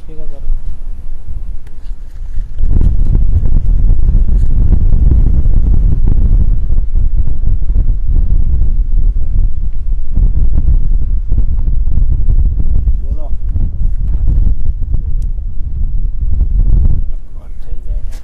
ठीक है सर। बोलो થઈ જાય છે।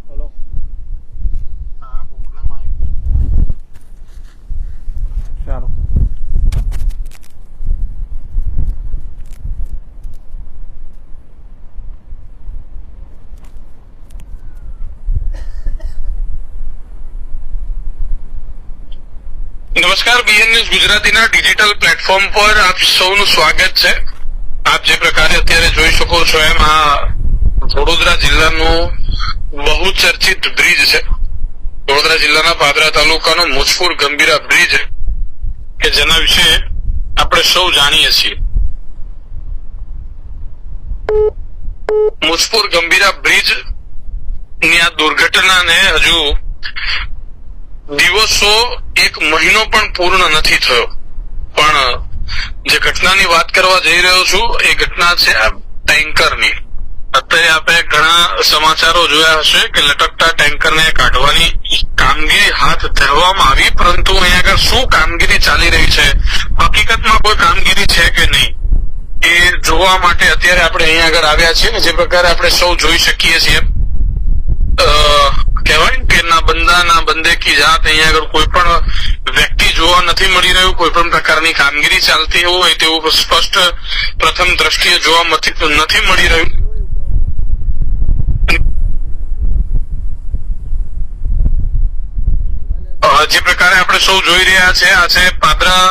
બોલો ચાલો। નમસ્કાર, બીએન ન્યૂઝ ગુજરાતીના ડિજિટલ પ્લેટફોર્મ પર આપ સૌનું સ્વાગત છે। આપ જે પ્રકારે અત્યારે જોઈ શકો છો એમ આ વડોદરા જિલ્લાનું બહુ ચર્ચિત બ્રિજ છે। વડોદરા જિલ્લાના પાદરા તાલુકાનો મુજપુર ગંભીરા બ્રિજ કે જેના વિશે આપણે સૌ જાણીએ છીએ। મુજપુર ગંભીરા બ્રિજ ની આ દુર્ઘટનાને હજુ દિવસો એક મહિનો પણ પૂર્ણ નથી થયો, પણ જે ઘટનાની વાત કરવા જઈ રહ્યો છું એ ઘટના છે આ ટેન્કરની। અત્યારે આપણે ઘણા સમાચારો જોયા હશે કે લટકતા ટેન્કરને કાઢવાની કામગીરી હાથ ધરવામાં આવી, પરંતુ અહીંયા આગળ શું કામગીરી ચાલી રહી છે, હકીકતમાં કોઈ કામગીરી છે કે નહીં, એ જોવા માટે અત્યારે આપણે અહીંયા આગળ આવ્યા છીએ ને જે પ્રકારે આપણે સૌ જોઈ શકીએ છીએ। કહેવાય કે ના બંદા ના બંદે કી જાત, અહીંયા આગળ કોઈ પણ વ્યક્તિ જોવા નથી મળી રહ્યું, કોઈ પણ પ્રકારની કામગીરી ચાલતી હોય તેવું સ્પષ્ટ પ્રથમ દ્રષ્ટિએ જોવા નથી મળી રહ્યું। જે પ્રકારે આપણે સૌ જોઈ રહ્યા છે આ છે પાદરા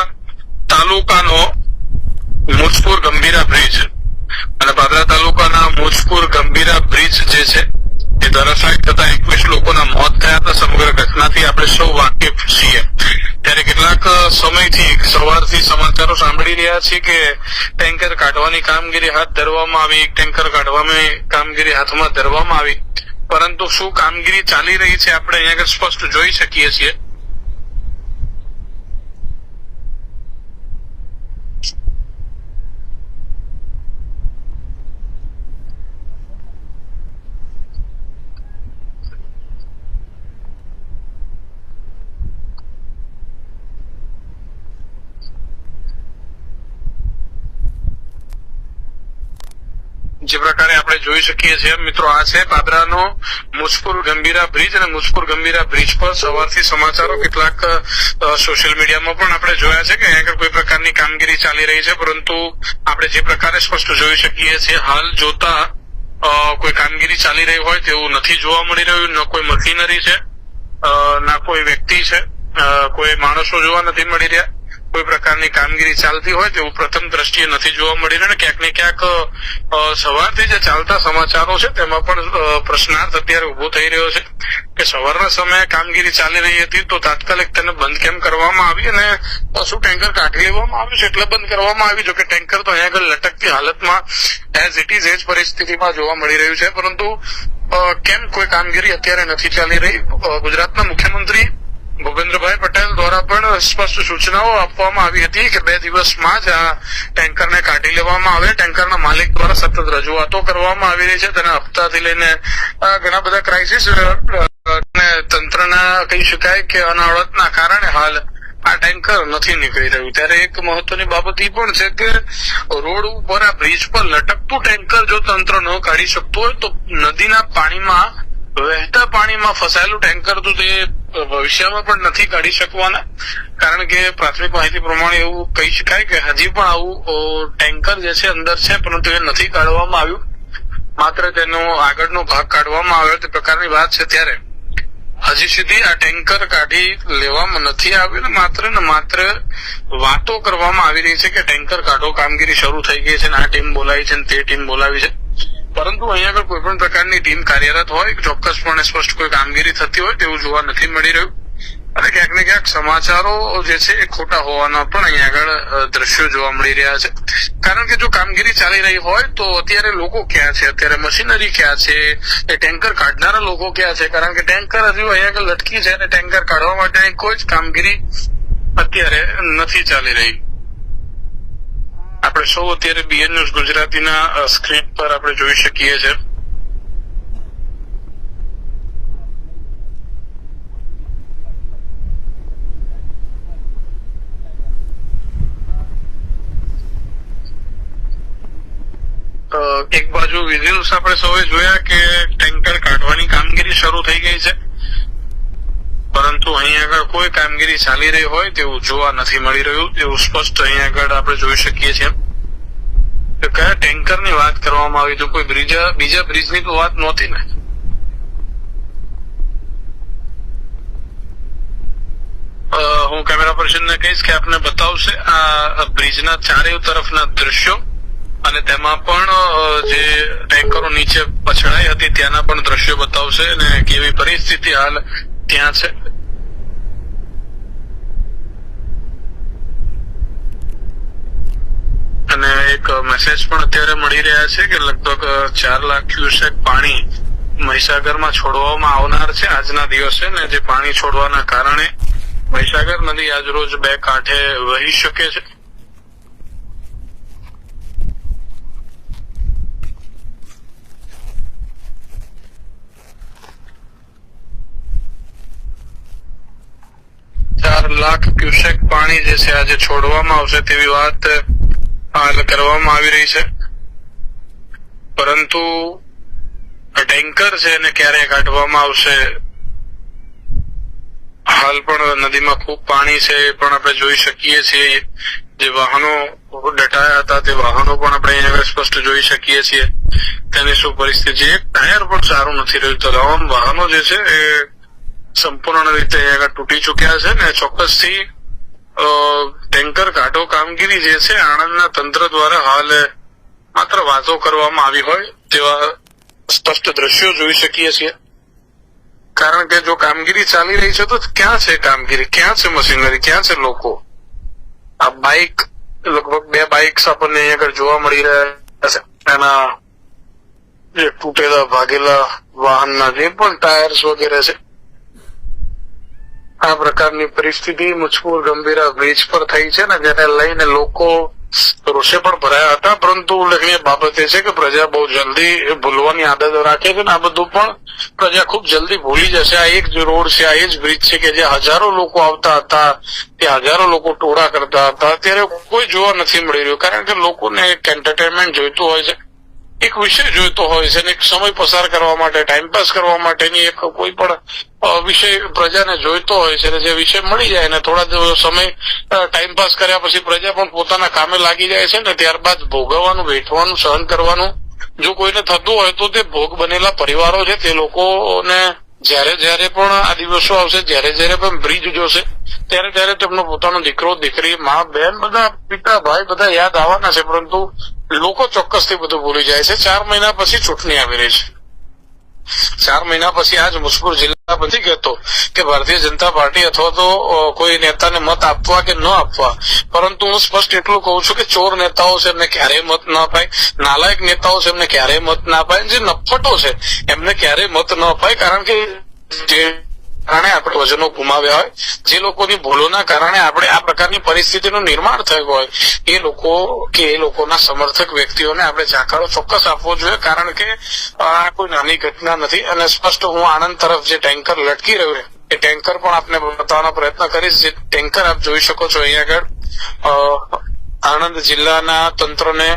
તાલુકાનો મુજપુર ગંભીરા બ્રિજ, અને પાદરા તાલુકાના મુજપુર ગંભીરા બ્રિજ જે છે એ ધરાશાયી થતા 21 લોકોના મોત થયા હતા। સમગ્ર ઘટનાથી આપણે સૌ વાકેફ છીએ। ત્યારે કેટલાક સમયથી સવારથી સમાચારો સાંભળી રહ્યા છીએ કે ટેન્કર કાઢવાની કામગીરી હાથ ધરવામાં આવી, ટેન્કર કાઢવાની કામગીરી હાથમાં ધરવામાં આવી, પરંતુ શું કામગીરી ચાલી રહી છે આપણે અહીંયા આગળ સ્પષ્ટ જોઈ શકીએ છીએ। જે પ્રકારે આપણે જોઈ શકીએ છીએ મિત્રો આ છે પાદરાનો મુજપુર ગંભીરા બ્રિજ, અને મુજપુર ગંભીરા બ્રિજ પર સવારથી સમાચારો કેટલાક સોશિયલ મીડિયામાં પણ આપણે જોયા છે કે અહીંયા આગળ કોઈ પ્રકારની કામગીરી ચાલી રહી છે, પરંતુ આપણે જે પ્રકારે સ્પષ્ટ જોઈ શકીએ છીએ હાલ જોતા કોઈ કામગીરી ચાલી રહી હોય તેવું નથી જોવા મળી રહ્યું। ન કોઈ મશીનરી છે, ના કોઈ વ્યક્તિ છે, કોઈ માણસો જોવા નથી મળી રહ્યા, કોઈ પ્રકારની કામગીરી ચાલતી હોય તેવું પ્રથમ દ્રષ્ટિએ નથી જોવા મળી રહ્યું। ક્યાંક ને ક્યાંક સવારથી જે ચાલતા સમાચારો છે તેમાં પણ પ્રશ્નાર્થ અત્યારે ઉભો થઈ રહ્યો છે કે સવારના સમયે કામગીરી ચાલી રહી હતી તો તાત્કાલિક તેને બંધ કેમ કરવામાં આવી, અને શું ટેન્કર કાઢી લેવામાં આવ્યું છે એટલે બંધ કરવામાં આવી? જોકે ટેન્કર તો અહીંયા આગળ લટકતી હાલતમાં એઝ ઇટ ઇઝ એ જ પરિસ્થિતિમાં જોવા મળી રહ્યું છે, પરંતુ કેમ કોઈ કામગીરી અત્યારે નથી ચાલી રહી? ગુજરાતના મુખ્યમંત્રી ભૂપેન્દ્રભાઈ પટેલ દ્વારા પણ સ્પષ્ટ સૂચનાઓ આપવામાં આવી હતી કે 2 દિવસમાં જ આ ટેન્કરને કાઢી લેવામાં આવે। ટેન્કરના માલિક દ્વારા સતત રજૂઆતો કરવામાં આવી રહી છે, તેના હપ્તાથી લઈને ઘણા બધા ક્રાઇસિસ તંત્રના કહી શકાય કે અનાવડતના કારણે હાલ આ ટેન્કર નથી નીકળી રહ્યું। ત્યારે એક મહત્વની બાબત એ પણ છે કે રોડ ઉપર આ બ્રિજ પર લટકતું ટેન્કર જો તંત્ર ન કાઢી શકતું હોય તો નદીના પાણીમાં વહેતા પાણીમાં ફસાયેલું ટેન્કર તો તે ભવિષ્યમાં પણ નથી કાઢી શકવાના, કારણ કે પ્રાથમિક માહિતી પ્રમાણે એવું કહી શકાય કે હજી પણ આવું ટેન્કર જે છે અંદર છે, પરંતુ એ નથી કાઢવામાં આવ્યું, માત્ર તેનો આગળનો ભાગ કાઢવામાં આવ્યો તે પ્રકારની વાત છે। ત્યારે હજી સુધી આ ટેન્કર કાઢી લેવામાં નથી આવ્યું ને માત્ર વાતો કરવામાં આવી રહી છે કે ટેન્કર કાઢો, કામગીરી શરૂ થઈ ગઈ છે, આ ટીમ બોલાવી છે તે ટીમ બોલાવી છે, પરંતુ અહીંયા આગળ કોઈ પણ પ્રકારની ટીમ કાર્યરત હોય ચોક્કસપણે સ્પષ્ટ કોઈ કામગીરી થતી હોય તેવું જોવા નથી મળી રહ્યું। અને ક્યાંક ને ક્યાંક સમાચારો જે છે એ ખોટા હોવાના પણ અહીંયા આગળ દ્રશ્યો જોવા મળી રહ્યા છે. કારણ કે જો કામગીરી ચાલી રહી હોય તો અત્યારે લોકો ક્યાં છે, અત્યારે મશીનરી ક્યાં છે, એ ટેન્કર કાઢનારા લોકો ક્યાં છે? કારણ કે ટેન્કર હજુ અહીંયા આગળ લટકી છે અને ટેન્કર કાઢવા માટેની કોઈ જ કામગીરી અત્યારે નથી ચાલી રહી. આપણે સૌ અત્યારે બીએન ન્યૂઝ ગુજરાતીના સ્ક્રીન પર આપણે જોઈ શકીએ છીએ. એક બાજુ વિઝ્યુઅલ્સ આપણે સૌએ જોયા કે ટેન્કર કાઢવાની કામગીરી શરૂ થઈ ગઈ છે, પરંતુ અહીં આગળ કોઈ કામગીરી ચાલી રહી હોય તેવું જોવા નથી મળી રહ્યું. એવું સ્પષ્ટ અહીં આગળ આપણે જોઈ શકીએ છીએ. કયા ટેન્કરની વાત કરવામાં આવી? તો કોઈ બીજા બ્રિજની તો વાત નહોતી ને. હું કેમેરા પર્સનને કહીશ કે આપને બતાવશે આ બ્રિજના ચારે તરફના દ્રશ્યો, અને તેમાં પણ જે ટેન્કરો નીચે પછડાઈ હતી ત્યાંના પણ દ્રશ્યો બતાવશે અને કેવી પરિસ્થિતિ હાલ ત્યાં છે. અને એક મેસેજ પણ અત્યારે મળી રહ્યા છે કે લગભગ 4 લાખ ક્યુસેક પાણી મહીસાગરમાં છોડવામાં આવનાર છે આજના દિવસે, ને જે પાણી છોડવાના કારણે મહીસાગર નદી આજ રોજ 2 કાંઠે વહી શકે છે. લાખ ક્યુસેક પાણી જે છે આજે છોડવામાં આવશે તેવી વાત હાલ કરવામાં આવી રહી છે, પરંતુ ટેન્કર છે એને ક્યારે કાઢવામાં આવશે? હાલ પણ નદીમાં ખૂબ પાણી છે એ પણ આપણે જોઈ શકીએ છીએ. જે વાહનો દટાયા હતા તે વાહનો પણ આપણે અહીંયા સ્પષ્ટ જોઈ શકીએ છીએ. તેની શું પરિસ્થિતિ છે? ટાયર પણ સારું નથી રહ્યું. તમામ વાહનો જે છે એ સંપૂર્ણ રીતે અહીંયા તૂટી ચુક્યા છે, ને ચોક્કસથી ટેન્કર કાઢો કામગીરી જે છે આણંદના તંત્ર દ્વારા હાલ માત્ર વાતો કરવામાં આવી હોય તેવા સ્પષ્ટ દ્રશ્યો જોઈ શકીએ છીએ. કારણ કે જો કામગીરી ચાલી રહી છે તો ક્યાં છે કામગીરી, ક્યાં છે મશીનરી, ક્યાં છે લોકો? આ બાઇક, લગભગ 2 બાઇક્સ આપણને અહીંયા આગળ જોવા મળી રહ્યા છે. એના જે તૂટેલા ભાગેલા વાહનના જે પણ ટાયર્સ વગેરે છે. આ પ્રકારની પરિસ્થિતિ મુજપુર ગંભીરા બ્રિજ પર થઈ છે, ને જેને લઈને લોકો રોષે પણ ભરાયા હતા. પરંતુ ઉલ્લેખનીય બાબત એ છે કે પ્રજા બહુ જલ્દી ભૂલવાની આદત રાખે છે, ને આ બધું પણ પ્રજા ખૂબ જલ્દી ભૂલી જશે. આ એક જ રોડ છે, આ એ જ બ્રિજ છે કે જ્યાં હજારો લોકો આવતા હતા, ત્યાં હજારો લોકો ટોળા કરતા હતા. અત્યારે કોઈ જોવા નથી મળી રહ્યું, કારણ કે લોકોને એક એન્ટરટેનમેન્ટ જોઈતું હોય છે, એક વિષય જોઈતો હોય છે, એક સમય પસાર કરવા માટે, ટાઈમપાસ કરવા માટેની એક કોઈ પણ વિષય પ્રજાને જોઈતો હોય છે. જે વિષય મળી જાય ને થોડા સમય ટાઈમપાસ કર્યા પછી પ્રજા પણ પોતાના કામે લાગી જાય છે, ને ત્યારબાદ ભોગવવાનું, વેઠવાનું, સહન કરવાનું જો કોઈને થતું હોય તો તે ભોગ બનેલા પરિવારો છે તે લોકોને જયારે પણ આ દિવસો આવશે, જયારે પણ બ્રિજ જોશે, ત્યારે તેમનો પોતાનો દીકરો, દીકરી, મા, બહેન, બધા પિતા, ભાઈ બધા યાદ આવવાના છે. પરંતુ લોકો ચોક્કસથી બધું ભૂલી જાય છે. 4 મહિના પછી ચૂંટણી આવી રહી છે. 4 મહિના પછી આજ મુજપુર જિલ્લા નથી કહેતો કે ભારતીય જનતા પાર્ટી અથવા તો કોઈ નેતાને મત આપવા કે ન આપવા, પરંતુ હું સ્પષ્ટ એટલું કહું છું કે ચોર નેતાઓ છે એમને ક્યારેય મત ના અપાય, નાલાયક નેતાઓ છે એમને ક્યારેય મત ના અપાય, જે નફટો છે એમને ક્યારેય મત ન અપાય. કારણ કે જે કારણે આપણે વજનો ગુમાવ્યા હોય, જે લોકોની ભૂલોના કારણે આપણે આ પ્રકારની પરિસ્થિતિનું નિર્માણ થયું હોય, એ લોકો કે એ લોકોના સમર્થક વ્યક્તિઓને આપણે જાકારો ચોક્કસ આપવો જોઈએ. કારણ કે આ કોઈ નાની ઘટના નથી. અને સ્પષ્ટ હું આણંદ તરફ જે ટેન્કર લટકી રહ્યું છે એ ટેન્કર પણ આપને બતાવવાનો પ્રયત્ન કરીશ. જે ટેન્કર આપ જોઈ શકો છો અહીંયા આગળ આણંદ જિલ્લાના તંત્રને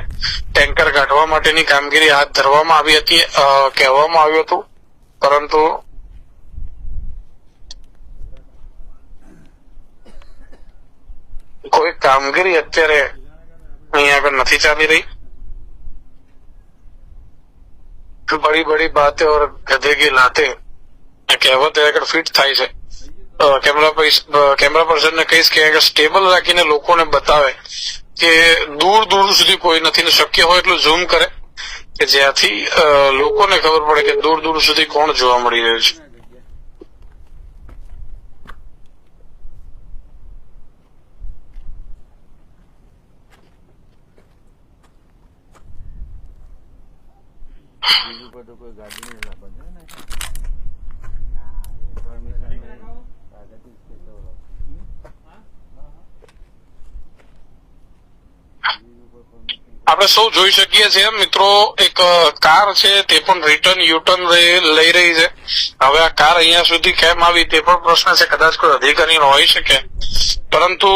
ટેન્કર કાઢવા માટેની કામગીરી હાથ ધરવામાં આવી હતી, કહેવામાં આવ્યું હતું, પરંતુ કોઈ કામગીરી અત્યારે અહીંયા આગળ નથી ચાલી રહી. બડી બડી બાતે ઓર ગધે કી લાતે કહેવત આગળ ફિટ થાય છે. કેમેરા પર્સન ને કહીશ કે આગળ સ્ટેબલ રાખીને લોકોને બતાવે કે દૂર દૂર સુધી કોઈ નથી, ને શક્ય હોય એટલું ઝૂમ કરે કે જ્યાંથી લોકોને ખબર પડે કે દૂર દૂર સુધી કોણ જોવા મળી રહ્યું છે. બીજું પર તો કોઈ ગાડી નહીં લાવવાની ને પરમિશન આગળથી સ્પેશિયલ આપણે સૌ જોઈ શકીએ છીએ મિત્રો, એક કાર છે તે પણ રિટર્ન યુટર્ન લઈ રહી છે. હવે આ કાર અહીંયા સુધી કેમ આવી તે પણ પ્રશ્ન છે, કદાચ કોઈ અધિકારીનો હોઈ શકે. પરંતુ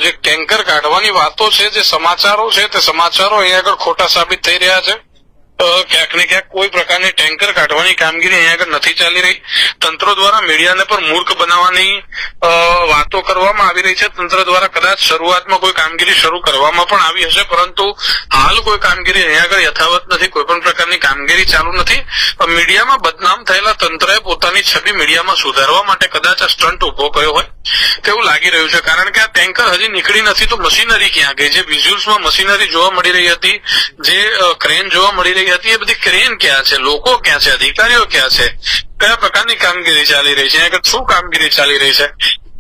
જે ટેન્કર કાઢવાની વાતો છે, જે સમાચારો છે, તે સમાચારો અહીંયા આગળ ખોટા સાબિત થઈ રહ્યા છે. ક્યાંક ને ક્યાંક કોઈ પ્રકારની ટેન્કર કાઢવાની કામગીરી અહીંયા આગળ નથી ચાલી રહી. તંત્ર દ્વારા મીડિયાને પણ મૂર્ખ બનાવવાની વાતો કરવામાં આવી રહી છે. તંત્ર દ્વારા કદાચ શરૂઆતમાં કોઈ કામગીરી શરૂ કરવામાં પણ આવી હશે, પરંતુ હાલ કોઈ કામગીરી અહીંયા આગળ યથાવત નથી. કોઈ પણ પ્રકારની કામગીરી ચાલુ નથી. મીડિયામાં બદનામ થયેલા તંત્રએ પોતાની છબી મીડિયામાં સુધારવા માટે કદાચ આ સ્ટન્ટ ઉભો કર્યો હોય તેવું લાગી રહ્યું છે. કારણ કે આ ટેન્કર હજી નીકળી નથી તો મશીનરી ક્યાં ગઈ? જે વિઝ્યુઅલ્સમાં મશીનરી જોવા મળી રહી હતી, જે ક્રેન જોવા મળી રહી હતી, એ બધી ક્રેન ક્યાં છે? લોકો ક્યાં છે? અધિકારીઓ ક્યાં છે? કયા પ્રકારની કામગીરી ચાલી રહી છે? અહીંયા આગળ શું કામગીરી ચાલી રહી છે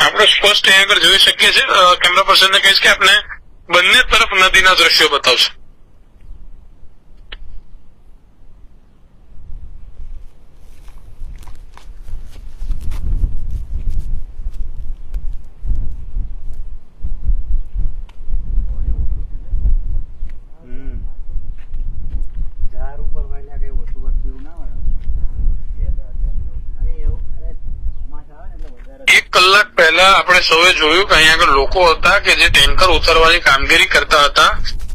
આપણે સ્પષ્ટ અહીંયા આગળ જોઈ શકીએ છીએ. કેમેરા પર્સનને કહીશ કે આપણે બંને તરફ નદીના દ્રશ્યો બતાવશે. ઝાડ ઉપર વાળ્યા કઈ ઓછું વધતું એવું ના હોય. અરે એવું અરે ચોમાસા આવે ને એટલે વધારે 1 કલાક પહેલા આપણે સૌએ જોયું કે અહીંયા આગળ લોકો હતા કે જે ટેન્કર ઉતારવાની કામગીરી કરતા હતા,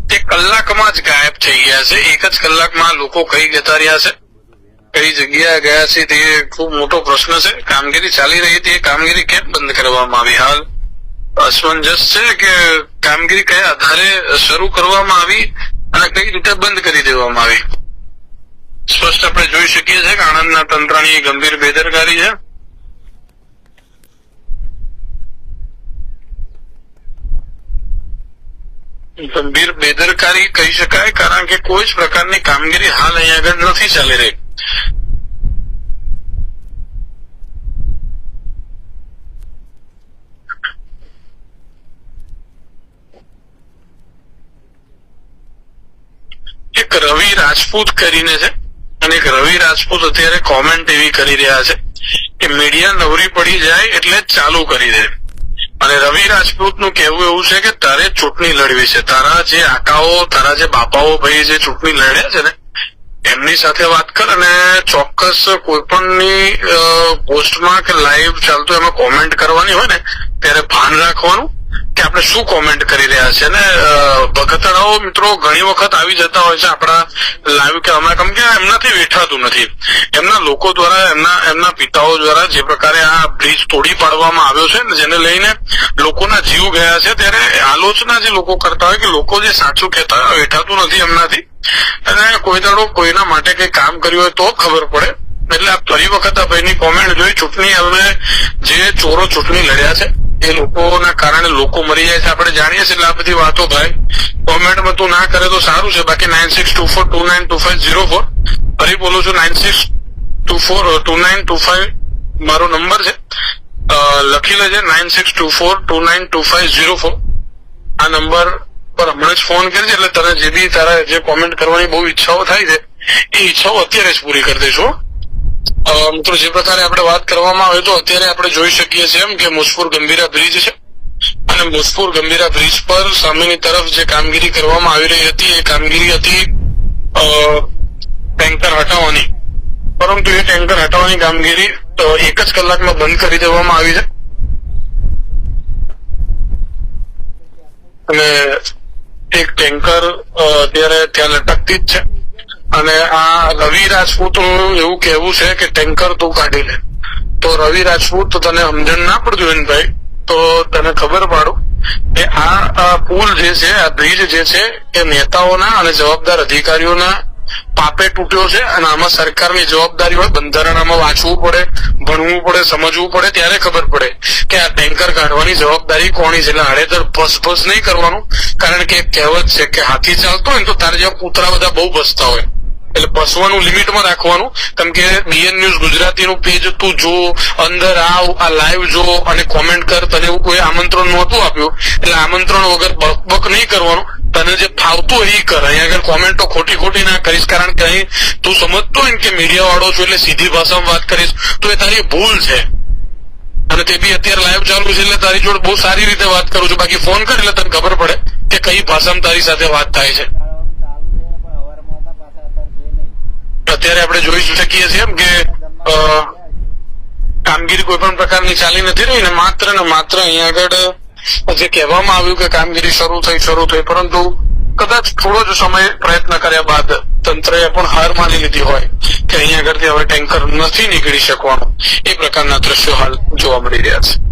તે કલાકમાં જ ગાયબ થઈ ગયા છે. 1 જ કલાકમાં લોકો કઈ જતા રહ્યા છે, કઈ જગ્યાએ ગયા છે, તે ખૂબ મોટો પ્રશ્ન છે. કામગીરી ચાલી રહી હતી, એ કામગીરી કેમ બંધ કરવામાં આવી? હાલ અસમંજસ છે કે કામગીરી કયા આધારે શરૂ કરવામાં આવી અને કઈ રીતે બંધ કરી દેવામાં આવી. સ્પષ્ટ આપણે જોઈ શકીએ છીએ કે આણંદના તંત્રની ગંભીર બેદરકારી છે. ગંભીર બેદરકારી કહી શકાય, કારણ કે કોઈ જ પ્રકારની કામગીરી હાલ અહીંયા આગળ નથી ચાલી રહી. એક રવિ રાજપૂત કરીને છે, અને એક રવિ રાજપૂત અત્યારે કોમેન્ટ એવી કરી રહ્યા છે કે મીડિયા નવરી પડી જાય એટલે ચાલુ કરી દે. અને રવિ રાજપૂત નું કહેવું એવું છે કે તારે ચૂંટણી લડવી છે. તારા જે આકાઓ, તારા જે બાપાઓ ભાઈ જે ચૂંટણી લડ્યા છે ને, એમની સાથે વાત કર અને ચોક્કસ કોઈ પણની પોસ્ટમાં કે લાઈવ ચાલતું એમાં કોમેન્ટ કરવાની હોય ને ત્યારે ભાન રાખવાનું કે આપણે શું કોમેન્ટ કરી રહ્યા છે. અને ભગતડાઓ મિત્રો ઘણી વખત આવી જતા હોય છે આપણા લાઈવ કે હમણાં, કેમ કે એમનાથી વેઠાતું નથી. એમના લોકો દ્વારા, એમના પિતાઓ દ્વારા જે પ્રકારે આ બ્રિજ તોડી પાડવામાં આવ્યો છે ને, જેને લઈને લોકોના જીવ ગયા છે, ત્યારે આલોચના જે લોકો કરતા હોય કે લોકો જે સાચું કહેતા હોય વેઠાતું નથી એમનાથી. અને કોઈ દાડો કોઈના માટે કઈ કામ કર્યું હોય તો ખબર પડે. એટલે આ ફરી વખત આ ભાઈની કોમેન્ટ જોઈ, ચૂંટણી હવે જે ચોરો ચૂંટણી લડ્યા છે એ લોકોના કારણે લોકો મરી જાય છે આપણે જાણીએ છીએ. એટલે આ બધી વાતો ભાઈ કોમેન્ટમાં તું ના કરે તો સારું છે. બાકી 9624292504 ફરી બોલું છું, 96242925 મારો નંબર છે, લખી લેજે 9624292504. આ નંબર પર હમણાં જ ફોન કરજે, એટલે તને જે બી તારા જે કોમેન્ટ કરવાની બહુ ઈચ્છાઓ થાય છે એ ઈચ્છાઓ અત્યારે જ પૂરી કરી દઈશું. મિત્રો જે પ્રકારે આપણે વાત કરવામાં આવે તો અત્યારે આપણે જોઈ શકીએ છીએ એમ કે મુજપુર ગંભીરા બ્રિજ છે, અને મુજપુર ગંભીરા બ્રિજ પર સામેની તરફ જે કામગીરી કરવામાં આવી રહી હતી એ કામગીરી હતી ટેન્કર હટાવવાની. પરંતુ એ ટેન્કર હટાવવાની કામગીરી 1 જ કલાકમાં બંધ કરી દેવામાં આવી છે. અને એક ટેન્કર અત્યારે ત્યાં લટકતી જ છે. અને આ રવિ રાજપૂત નું એવું કહેવું છે કે ટેન્કર તું કાઢી લે. તો રવિ રાજપૂત તને સમજણ ના પડતું હોય ને ભાઈ, તો તને ખબર પાડું કે આ પુલ જે છે, આ બ્રિજ જે છે એ નેતાઓના અને જવાબદાર અધિકારીઓના પાપે તૂટ્યો છે. અને આમાં સરકારની જવાબદારી હોય, બંધારણ આમાં વાંચવું પડે, ભણવું પડે, સમજવું પડે, ત્યારે ખબર પડે કે આ ટેન્કર કાઢવાની જવાબદારી કોની છે. એટલે આડેધડ ભસ નહીં કરવાનું, કારણ કે એક કહેવત છે કે હાથી ચાલતો હોય ને તો તારે જેવા કૂતરા બધા બહુ ભસતા હોય. એટલે ભસવાનું લિમિટમાં રાખવાનું. કેમ કે બીએન ન્યૂઝ ગુજરાતીનું પેજ તું જો, અંદર આવ, આ લાઈવ જો અને કોમેન્ટ કર, તને એવું કોઈ આમંત્રણ નહોતું આપ્યું. એટલે આમંત્રણ વગર બક નહીં કરવાનું. તને જે ફાવતું હોય એ કર. અહીંયા આગળ કોમેન્ટો ખોટી ખોટી ના કરીશ, કારણ કે અહીં તું સમજતો હોય ને કે મીડિયા વાળો છું એટલે સીધી ભાષામાં વાત કરીશ તો એ તારી ભૂલ છે. અને તે બી અત્યારે લાઈવ ચાલુ છે એટલે તારી જોડે બહુ સારી રીતે વાત કરું છું. બાકી ફોન કર એટલે તને ખબર પડે કે કઈ ભાષામાં તારી સાથે વાત થાય છે. અત્યારે આપણે જોઈ શકીએ છીએ એમ કે કામગીરી કોઈ પણ પ્રકારની ચાલી નથી રહી ને માત્ર અહીંયા આગળ જે કહેવામાં આવ્યું કે કામગીરી શરૂ થઈ, પરંતુ કદાચ થોડો જ સમય પ્રયત્ન કર્યા બાદ તંત્રએ પણ હાર માની લીધી હોય કે અહીંયા આગળથી હવે ટેન્કર નથી નીકળી શકવાનું. એ પ્રકારના દ્રશ્યો હાલ જોવા મળી રહ્યા છે.